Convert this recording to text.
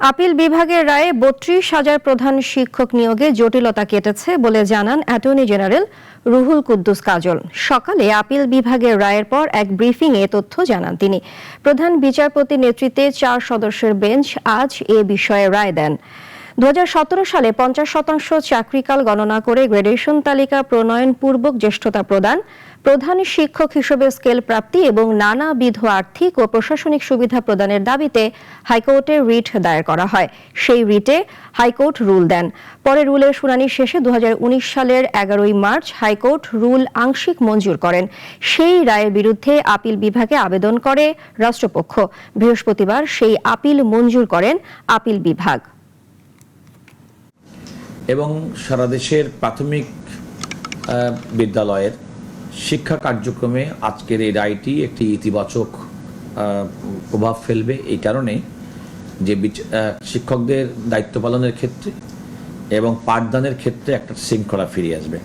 Appeal বিভাগের রায়ে ৩২,০০০ প্রধান শিক্ষক নিয়োগে জটিলতা কেটেছে বলে জানান অ্যাটর্নি জেনারেল রুহুল কুদ্দুস কাজল। সকালে আপিল বিভাগের রায়ের পর এক ব্রিফিংয়ে তথ্য জানান তিনি। প্রধান বিচারপতির নেতৃত্বে ৪ সদস্যের বেঞ্চ আজ এ বিষয়ে রায় দেন। ২০১৭ সালে ৫০% চাকরিকাল গণনা করে গ্রেডেশন তালিকা প্রণয়নপূর্বক জ্যেষ্ঠতা প্রদান, প্রধান শিক্ষক হিসেবে স্কেল প্রাপ্তি এবং নানাবিধ আর্থিক ও প্রশাসনিক সুবিধা প্রদানের দাবিতে হাইকোর্টে রিট দায়ের করা হয়। সেই রিটে হাইকোর্ট রুল দেন। পরে রুলের শুনানি শেষে ২০১৯ সালের ১১ মার্চ হাইকোর্ট রুল আংশিক মঞ্জুর করেন। সেই রায়ের বিরুদ্ধে আপিল বিভাগে আবেদন করে রাষ্ট্রপক্ষ। বৃহস্পতিবার সেই আপিল মঞ্জুর করেন আপিল বিভাগ। এবং সারা দেশের প্রাথমিক বিদ্যালয়ের শিক্ষা কার্যক্রমে আজকের এই রায়টি একটি ইতিবাচক প্রভাব ফেলবে, এই কারণে যে শিক্ষকদের দায়িত্ব পালনের ক্ষেত্রে এবং পাঠদানের ক্ষেত্রে একটা শৃঙ্খলা ফিরে আসবে।